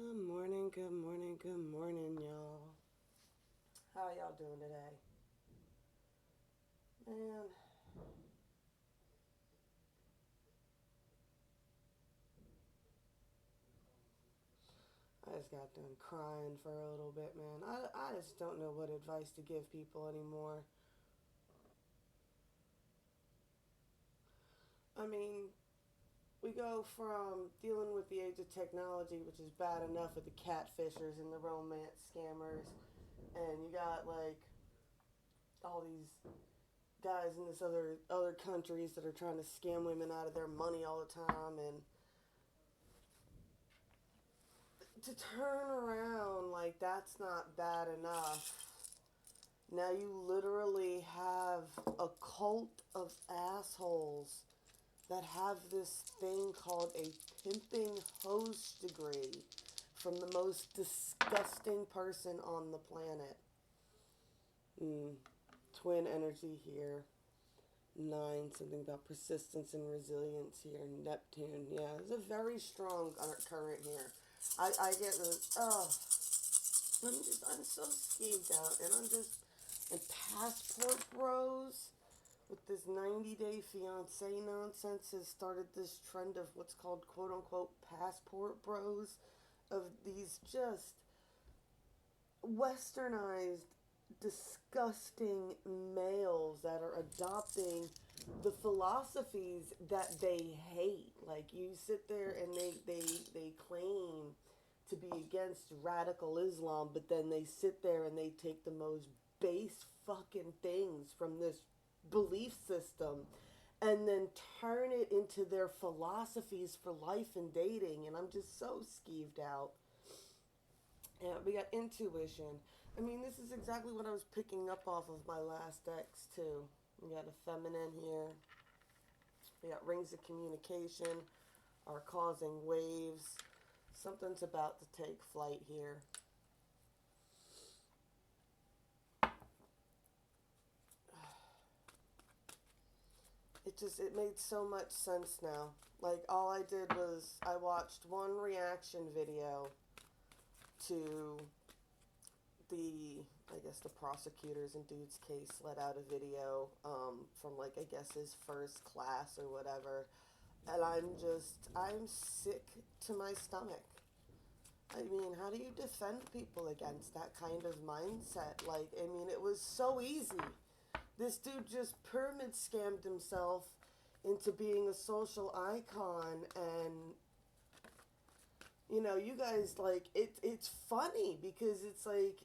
Good morning, y'all. How y'all doing today? Man, I just got done crying for a little bit, man. I just don't know what advice to give people anymore. I mean, we go from dealing with the age of technology, which is bad enough with the catfishers and the romance scammers, and you got like all these guys in this other countries that are trying to scam women out of their money all the time, and to turn around like that's not bad enough. Now you literally have a cult of assholes that have this thing called a pimping host degree from the most disgusting person on the planet. Mm. Twin energy here. Nine, something about persistence and resilience here. Neptune, yeah, there's a very strong current here. I get the, I'm so skeeved out, and and passport bros with this 90-day fiance nonsense has started this trend of what's called quote unquote passport bros, of these just westernized, disgusting males that are adopting the philosophies that they hate. Like, you sit there and they claim to be against radical Islam, but then they sit there and they take the most base fucking things from this belief system and then turn it into their philosophies for life and dating. And I'm just so skeeved out. Yeah, we got intuition. I mean, this is exactly what I was picking up off of my last ex, too. We got a feminine here. We got rings of communication are causing waves. Something's about to take flight here. It made so much sense now. Like, all I did was I watched one reaction video to the, I guess, the prosecutors in dude's case let out a video from, like, I guess his first class or whatever, and I'm sick to my stomach. I mean, how do you defend people against that kind of mindset? Like, I mean, it was so easy. This dude just pyramid scammed himself into being a social icon, and you guys, like, it's funny because it's like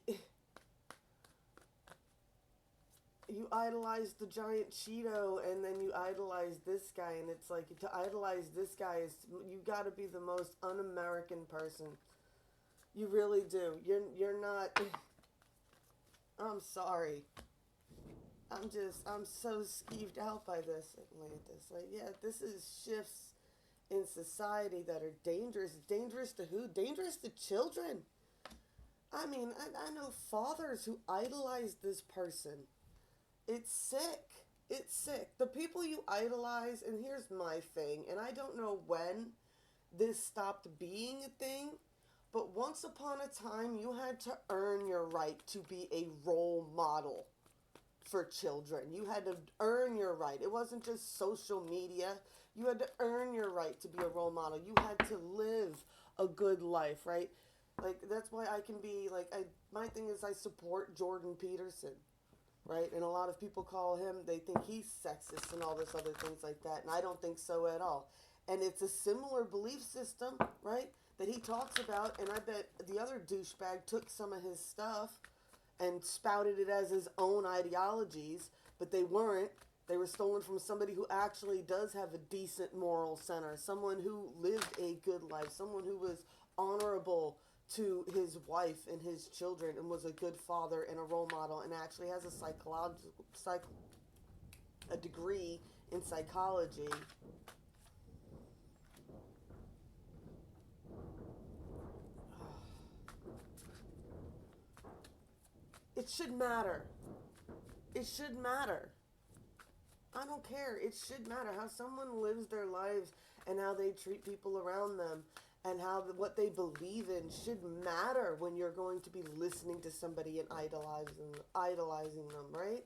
you idolize the giant Cheeto and then you idolize this guy, and it's like, to idolize this guy is, you got to be the most un-American person. You really do. You're not. I'm sorry. I'm so skeeved out by this, Atlantis. Like, yeah, this is shifts in society that are dangerous. Dangerous to who? Dangerous to children. I mean, I know fathers who idolize this person. It's sick. It's sick. The people you idolize, and here's my thing, and I don't know when this stopped being a thing, but once upon a time, you had to earn your right to be a role model for children. You had to earn your right. It wasn't just social media. You had to earn your right to be a role model. You had to live a good life, right? Like, that's why I can be like, my thing is I support Jordan Peterson, right? And a lot of people call him, they think he's sexist and all this other things like that, and I don't think so at all. And it's a similar belief system, right, that he talks about, and I bet the other douchebag took some of his stuff and spouted it as his own ideologies, but they weren't. They were stolen from somebody who actually does have a decent moral center, someone who lived a good life, someone who was honorable to his wife and his children and was a good father and a role model, and actually has a degree in psychology. It should matter. It should matter. I don't care. It should matter how someone lives their lives and how they treat people around them. and how what they believe in should matter when you're going to be listening to somebody and idolizing them, right?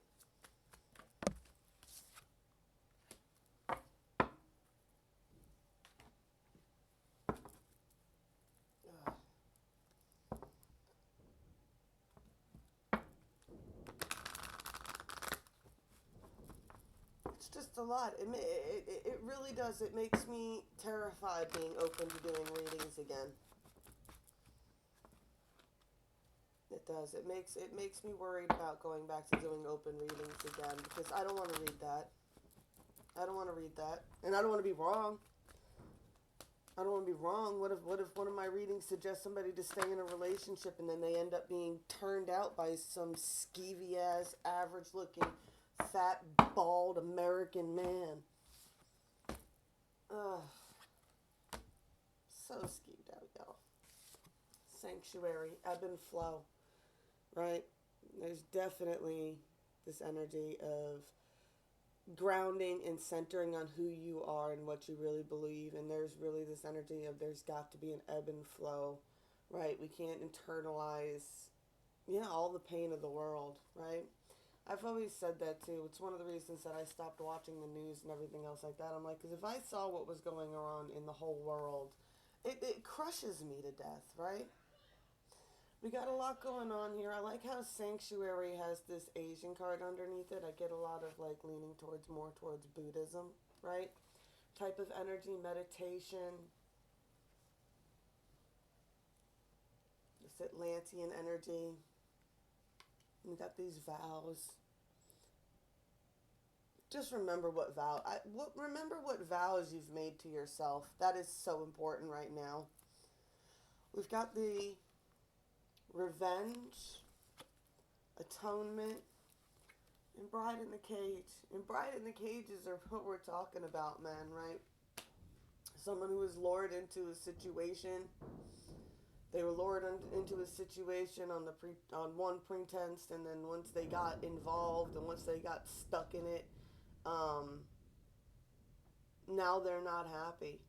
It's just a lot. It really does. It makes me terrified being open to doing readings again. It does. It makes me worried about going back to doing open readings again because I don't want to read that. I don't want to read that, and I don't want to be wrong. I don't want to be wrong. What if one of my readings suggests somebody to stay in a relationship and then they end up being turned out by some skeevy ass, average looking, fat, bald American man? Ugh. So skeeved out, y'all. Sanctuary, ebb and flow, right? There's definitely this energy of grounding and centering on who you are and what you really believe, and there's really this energy of there's got to be an ebb and flow, right? We can't internalize, all the pain of the world, right? I've always said that too. It's one of the reasons that I stopped watching the news and everything else like that. I'm like, because if I saw what was going on in the whole world, it crushes me to death, right? We got a lot going on here. I like how Sanctuary has this Asian card underneath it. I get a lot of like leaning more towards Buddhism, right? Type of energy, meditation, this Atlantean energy. We got these vows. Just remember remember what vows you've made to yourself. That is so important right now. We've got the revenge, atonement, and Bride in the Cage. And Bride in the Cages are what we're talking about, man, right? Someone who was lured into a situation. They were lured into a situation on one pretense, and then once they got involved and once they got stuck in it, now they're not happy.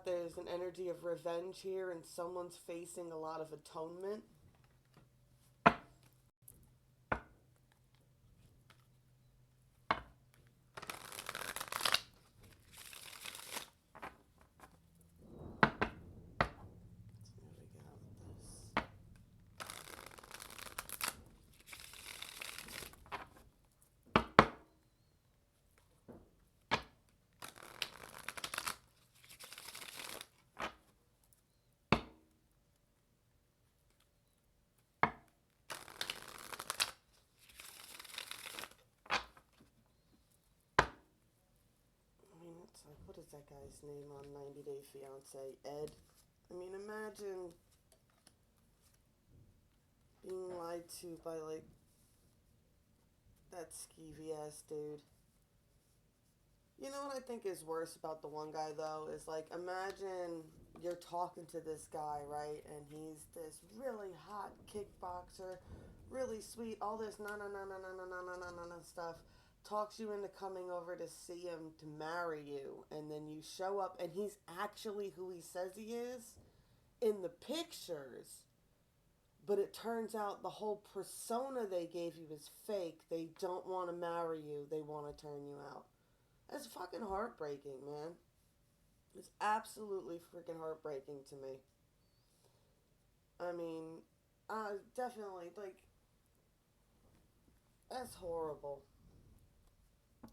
There's an energy of revenge here, and someone's facing a lot of atonement. Like, what is that guy's name on 90 Day Fiancé? Ed. I mean, imagine being lied to by, like, that skeevy ass dude. You know what I think is worse about the one guy, though? Is, like, imagine you're talking to this guy, right? And he's this really hot kickboxer, really sweet, all this na stuff. Talks you into coming over to see him to marry you, and then you show up and he's actually who he says he is in the pictures, but it turns out the whole persona they gave you is fake. They don't want to marry you, they want to turn you out. That's fucking heartbreaking, man. It's absolutely freaking heartbreaking to me. I mean, definitely, like, that's horrible.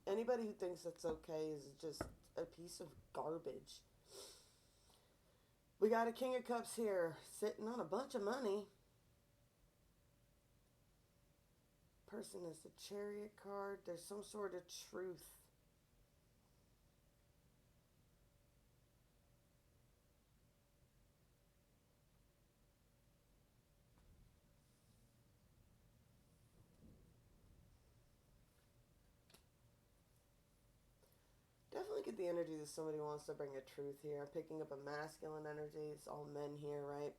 Anybody who thinks that's okay is just a piece of garbage. We got a King of Cups here, sitting on a bunch of money. Person is the Chariot card. There's some sort of truth. Definitely get the energy that somebody wants to bring a truth here. I'm picking up a masculine energy. It's all men here, right?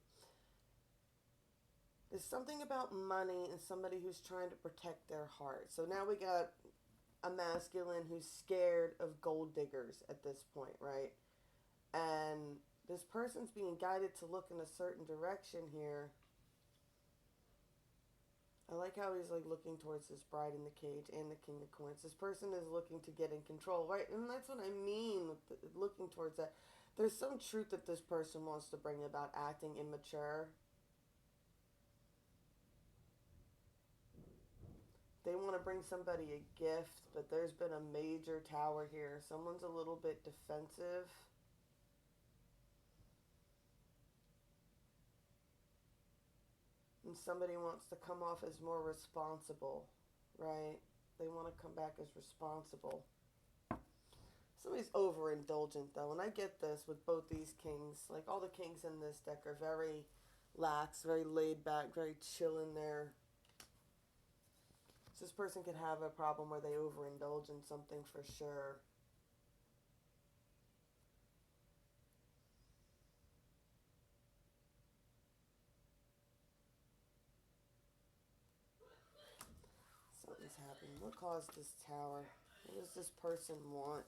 There's something about money and somebody who's trying to protect their heart. So now we got a masculine who's scared of gold diggers at this point, right? And this person's being guided to look in a certain direction here. I like how he's like looking towards this bride in the cage and the king of coins. This person is looking to get in control, right? And that's what I mean with looking towards that. There's some truth that this person wants to bring about acting immature. They want to bring somebody a gift, but there's been a major tower here. Someone's a little bit defensive. And somebody wants to come off as more responsible, right? They want to come back as responsible. Somebody's overindulgent, though, and I get this with both these kings. Like, all the kings in this deck are very lax, very laid back, very chill in there. So this person could have a problem where they overindulge in something for sure. Something's happening. What caused this tower? What does this person want?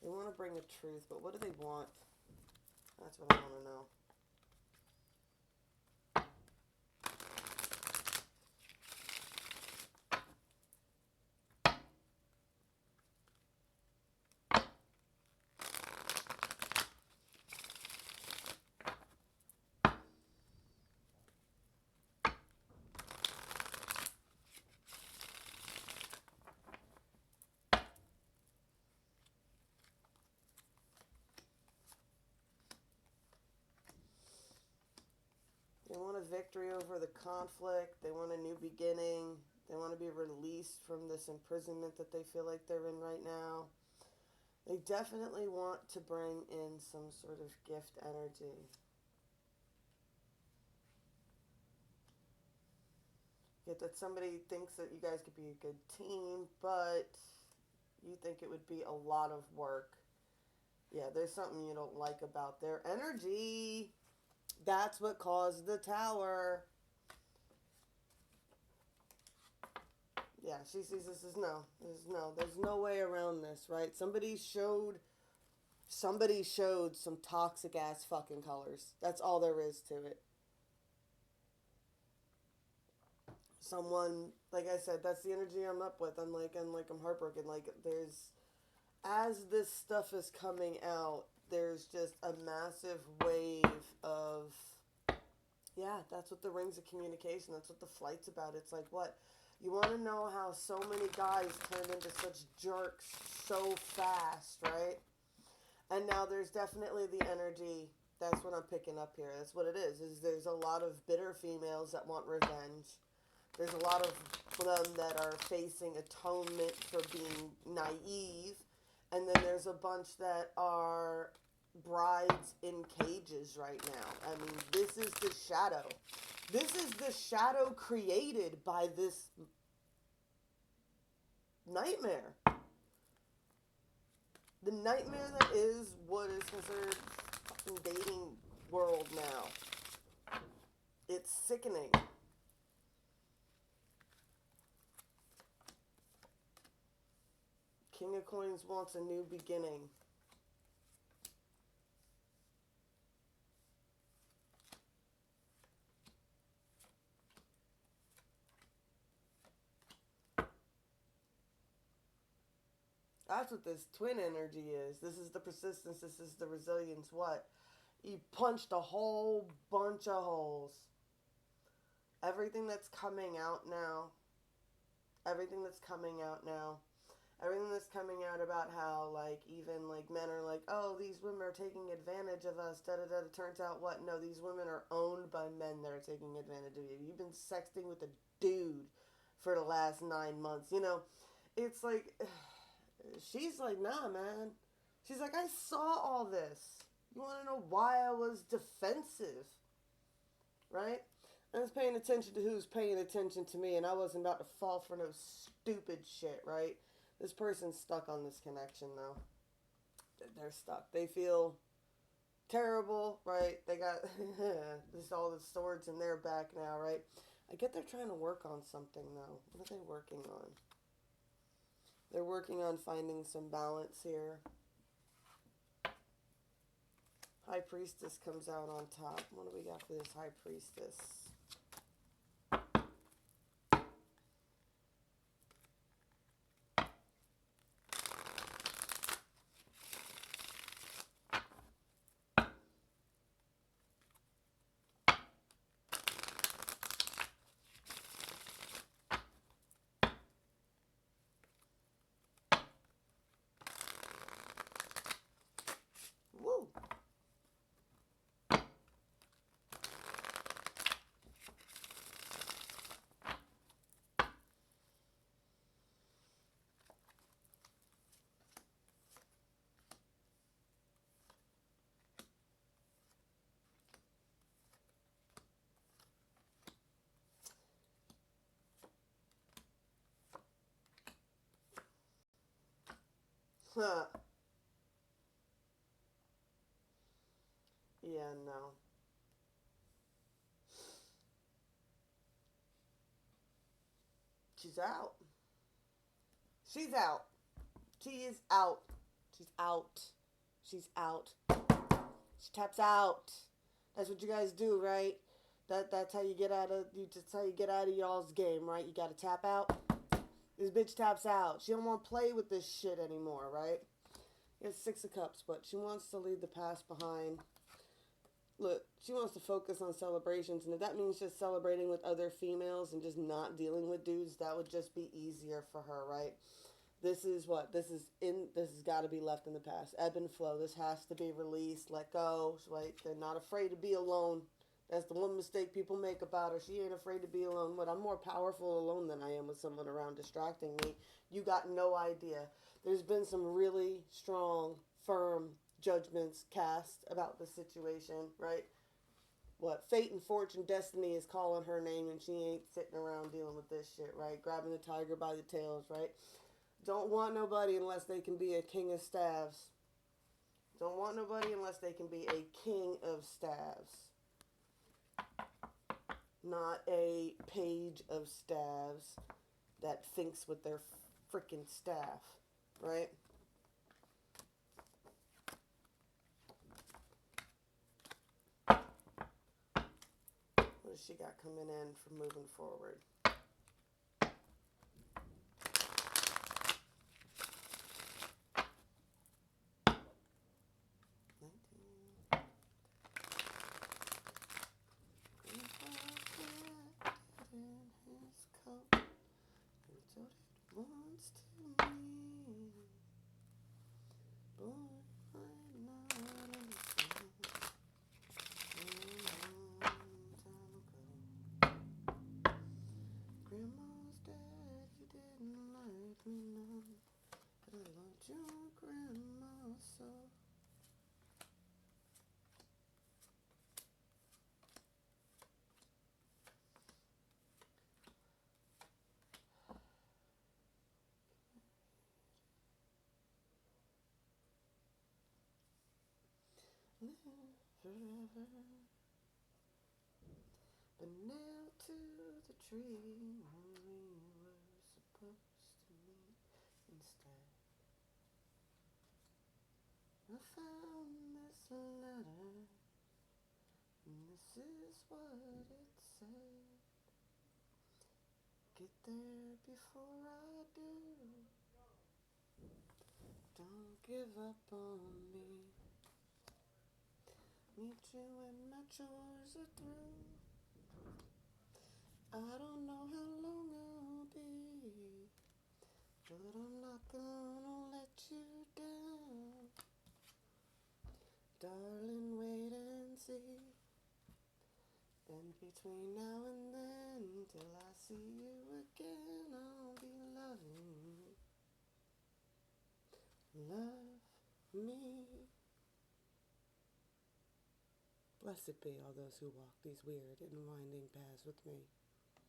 They want to bring a truth, but what do they want? That's what I want to know. They want a victory over the conflict. They want a new beginning. They want to be released from this imprisonment that they feel like they're in right now. They definitely want to bring in some sort of gift energy. Get that somebody thinks that you guys could be a good team, but you think it would be a lot of work. Yeah, there's something you don't like about their energy. That's what caused the tower. Yeah, she sees this as no. There's no way around this, right? Somebody showed some toxic ass fucking colors. That's all there is to it. Someone, like I said, that's the energy I'm up with. I'm heartbroken. Like, as this stuff is coming out, there's just a massive wave of, yeah, that's what the rings of communication, that's what the flight's about. It's like, what? You want to know how so many guys turned into such jerks so fast, right? And now there's definitely the energy. That's what I'm picking up here. That's what it is there's a lot of bitter females that want revenge. There's a lot of them that are facing atonement for being naive. And then there's a bunch that are brides in cages right now. I mean, this is the shadow. This is the shadow created by this nightmare. The nightmare that is what is considered fucking dating world now. It's sickening. King of Coins wants a new beginning. That's what this twin energy is. This is the persistence. This is the resilience. What? You punched a whole bunch of holes. Everything that's coming out now. Everything that's coming out now. Everything that's coming out about how, like, even, like, men are like, oh, these women are taking advantage of us, da-da-da. It turns out, what? No, these women are owned by men that are taking advantage of you. You've been sexting with a dude for the last 9 months. You know, it's like, she's like, nah, man. She's like, I saw all this. You want to know why I was defensive, right? I was paying attention to who's paying attention to me, and I wasn't about to fall for no stupid shit, right? This person's stuck on this connection, though. They're stuck. They feel terrible, right? They got this all the swords in their back now, right? I get they're trying to work on something, though. What are they working on? They're working on finding some balance here. High Priestess comes out on top. What do we got for this High Priestess? Woo! Huh. Yeah, no. She's out. She's out. She is out. She's out. She's out. She taps out. That's what you guys do, right? That's how you get out of y'all's game, right? You gotta tap out. This bitch taps out. She don't want to play with this shit anymore, right? It's 6 of Cups, but she wants to leave the past behind. Look, she wants to focus on celebrations, and if that means just celebrating with other females and just not dealing with dudes, that would just be easier for her, right? This is this has got to be left in the past. Ebb and flow. This has to be released, let go, right? They're not afraid to be alone. That's the one mistake people make about her. She ain't afraid to be alone. But I'm more powerful alone than I am with someone around distracting me. You got no idea. There's been some really strong, firm judgments cast about the situation, right? What, fate and fortune, destiny is calling her name, and she ain't sitting around dealing with this shit, right? Grabbing the tiger by the tails, right? Don't want nobody unless they can be a king of staves. Don't want nobody unless they can be a king of staves. Not a page of staves that thinks with their freaking staff, right? What does she got coming in for moving forward? Grandma's dead, you didn't like me none, but I loved your grandma so. Live forever, but nailed to the tree where we were supposed to meet instead. I found this letter, and this is what it said. Get there before I do. Don't give up on me. Meet you when my chores are through. I don't know how long I'll be, but I'm not gonna let you down. Darling, wait and see. And between now and then, till I see you again, I'll be loving you. Love me. Blessed be all those who walk these weird and winding paths with me.